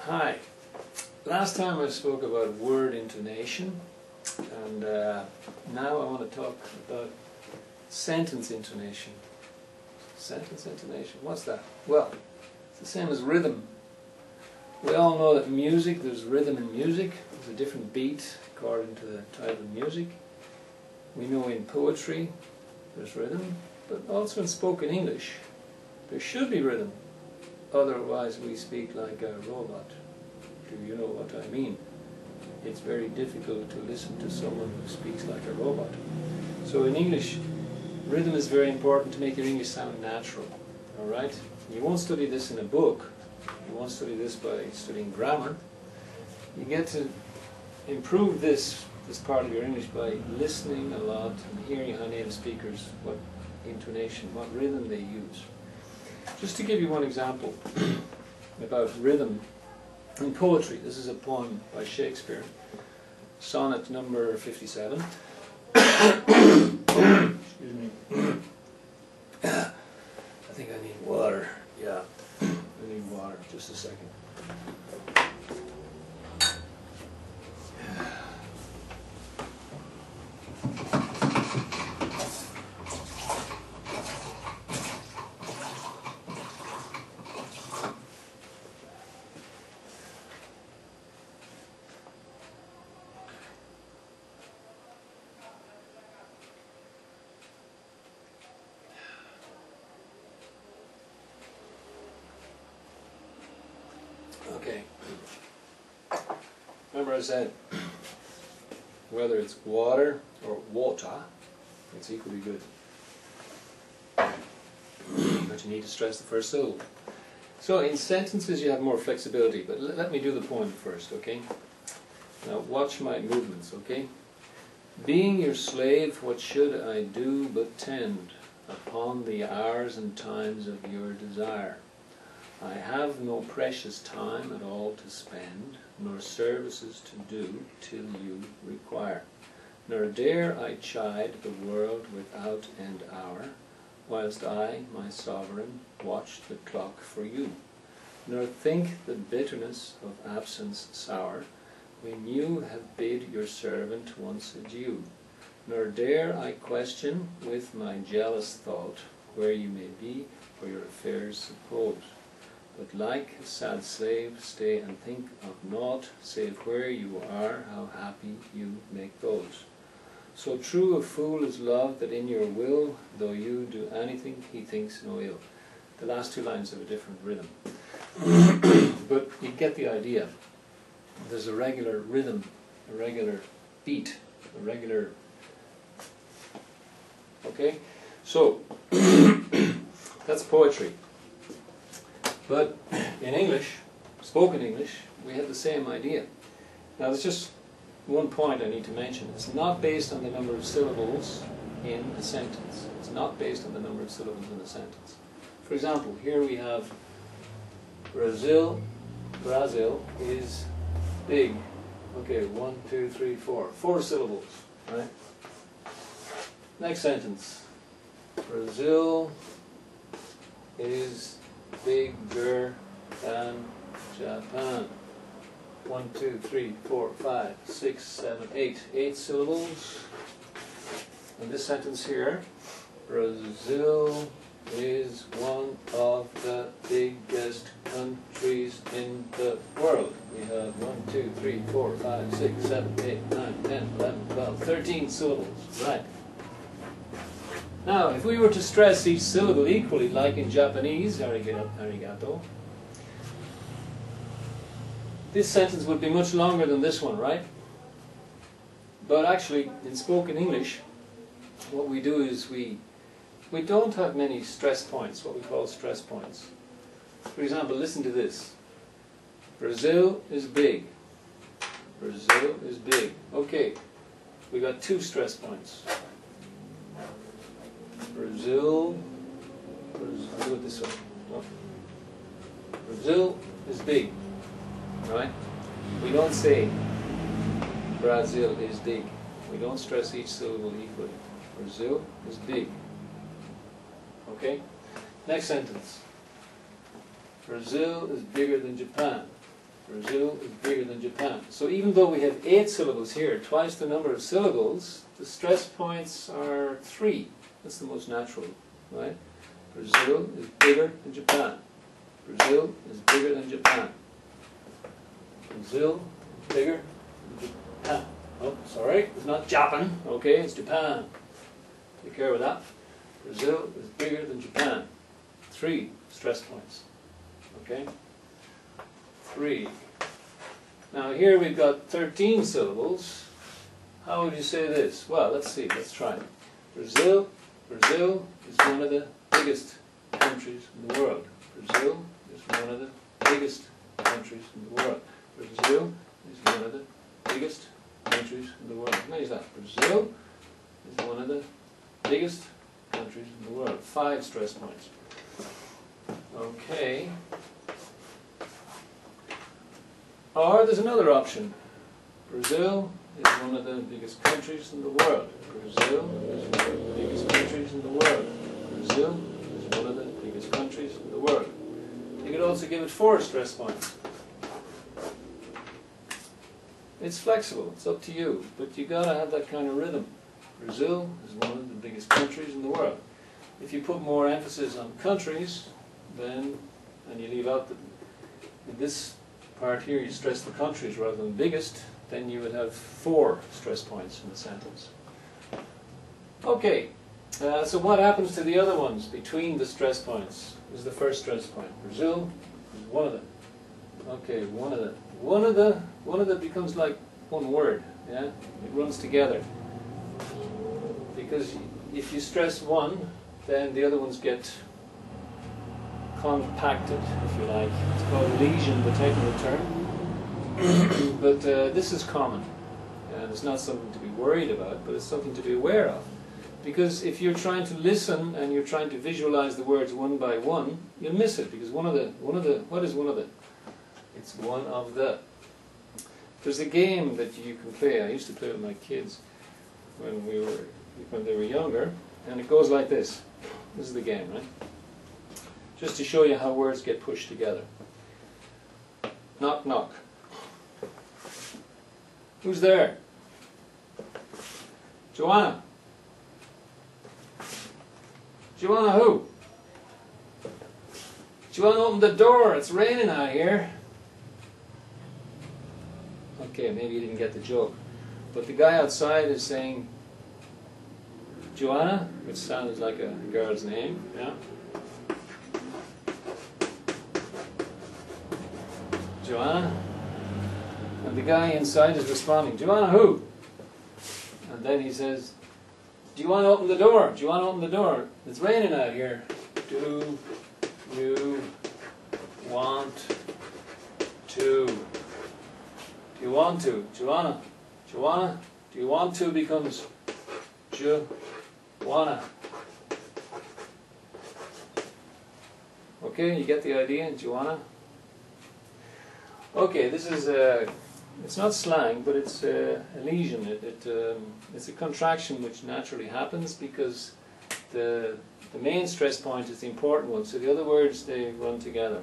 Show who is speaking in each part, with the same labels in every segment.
Speaker 1: Hi. Last time I spoke about word intonation, and now I want to talk about sentence intonation. Sentence intonation, what's that? Well, it's the same as rhythm. We all know that music, there's rhythm in music. There's a different beat according to the type of music. We know in poetry there's rhythm, but also in spoken English there should be rhythm. Otherwise we speak like a robot. Do you know what I mean? It's very difficult to listen to someone who speaks like a robot. So in English, rhythm is very important to make your English sound natural. Alright? You won't study this in a book. You won't study this by studying grammar. You get to improve this part of your English by listening a lot and hearing how native speakers, what intonation, what rhythm they use. Just to give you one example about rhythm in poetry, this is a poem by Shakespeare, sonnet number 57. Excuse me. I think I need water. Yeah, I need water. Just a second. Okay. Remember I said, whether it's water or water, it's equally good. But you need to stress the first syllable. So in sentences you have more flexibility, but let me do the poem first, okay? Now watch my movements, okay? Being your slave, what should I do but tend upon the hours and times of your desire? I have no precious time at all to spend, nor services to do till you require. Nor dare I chide the world without end hour, whilst I, my sovereign, watch the clock for you. Nor think the bitterness of absence sour, when you have bid your servant once adieu. Nor dare I question with my jealous thought, where you may be, or your affairs suppose. But like a sad slave, stay and think of naught, save where you are, how happy you make those. So true a fool is love, that in your will, though you do anything, he thinks no ill. The last two lines have a different rhythm. But you get the idea. There's a regular rhythm, a regular beat, a regular... Okay? So, that's poetry. But in English, spoken English, we have the same idea. Now there's just one point I need to mention. It's not based on the number of syllables in a sentence. It's not based on the number of syllables in a sentence. For example, here we have Brazil. Brazil is big. Okay, 1, 2, 3, 4. 4 syllables, right? Next sentence. Brazil is bigger than Japan. 1, 2, 3, 4, 5, 6, 7, 8. 8 syllables. And this sentence here, Brazil is one of the biggest countries in the world. We have 1, 2, 3, 4, 5, 6, 7, 8, 9, 10, 11, 12, 13 syllables. Right. Now, if we were to stress each syllable equally, like in Japanese, arigato, this sentence would be much longer than this one, right? But actually, in spoken English, what we do is we don't have many stress points, what we call stress points. For example, listen to this. Brazil is big. Brazil is big. Okay, we got 2 stress points. Brazil, I'll do it this way. No. Brazil is big, right? We don't say Brazil is big. We don't stress each syllable equally. Brazil is big. Okay? Next sentence. Brazil is bigger than Japan. Brazil is bigger than Japan. So even though we have 8 syllables here, twice the number of syllables, the stress points are 3. That's the most natural, right? Brazil is bigger than Japan. Brazil is bigger than Japan. Brazil is bigger than Japan. Oh, sorry, it's not Japan, okay, it's Japan. Take care of that. Brazil is bigger than Japan. 3 stress points, okay? 3. Now here we've got 13 syllables. How would you say this? Well, let's see, let's try. Brazil is one of the biggest countries in the world. Brazil is one of the biggest countries in the world. Brazil is one of the biggest countries in the world. How many is that? Brazil is one of the biggest countries in the world. 5 stress points. Okay. Or there's another option. Brazil is one of the biggest countries in the world. Brazil is one of the biggest countries in the world. Brazil is one of the biggest countries in the world. You could also give it 4 stress points. It's flexible, it's up to you, but you gotta have that kind of rhythm. Brazil is one of the biggest countries in the world. If you put more emphasis on countries, then, and you leave out this part here, you stress the countries rather than biggest, then you would have 4 stress points in the sentence. Okay, so what happens to the other ones between the stress points? This is the first stress point. Brazil is one of them. Okay, one of them. One of them becomes like one word, yeah? It runs together. Because if you stress one, then the other ones get compacted, if you like. It's called lesion, the technical term. But this is common. And it's not something to be worried about, but it's something to be aware of. Because if you're trying to listen and you're trying to visualize the words one by one, you'll miss it. Because what is one of the? It's one of the. There's a game that you can play. I used to play with my kids when they were younger, and it goes like this. This is the game, right? Just to show you how words get pushed together. Knock, knock. Who's there? Joanna. Joanna who? Joanna, open the door. It's raining out here. Okay, maybe you didn't get the joke. But the guy outside is saying Joanna, which sounds like a girl's name, yeah? Joanna. And the guy inside is responding, Joanna who? And then he says, do you want to open the door? Do you want to open the door? It's raining out here. Do you want to? Do you want to? Joanna. Joanna. Do you want to becomes Joanna. Okay, you get the idea, Joanna? Okay, this is it's not slang, but it's a lesion. It's a contraction which naturally happens because the main stress point is the important one, so the other words, they run together.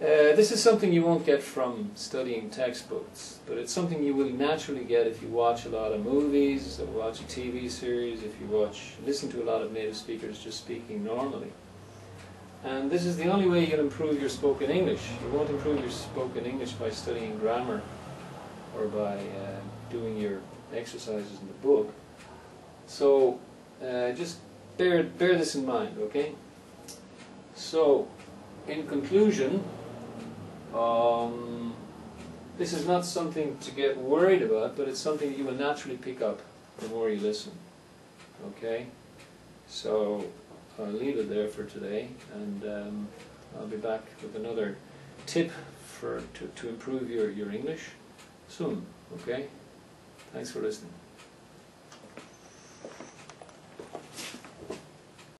Speaker 1: This is something you won't get from studying textbooks, but it's something you will naturally get if you watch a lot of movies, or watch a TV series, if you listen to a lot of native speakers just speaking normally. And this is the only way you'll improve your spoken English. You won't improve your spoken English by studying grammar or by doing your exercises in the book. So just bear this in mind, okay? So, in conclusion, this is not something to get worried about, but it's something you will naturally pick up the more you listen. Okay? So, I'll leave it there for today, and I'll be back with another tip to improve your English soon. Okay? Thanks for listening.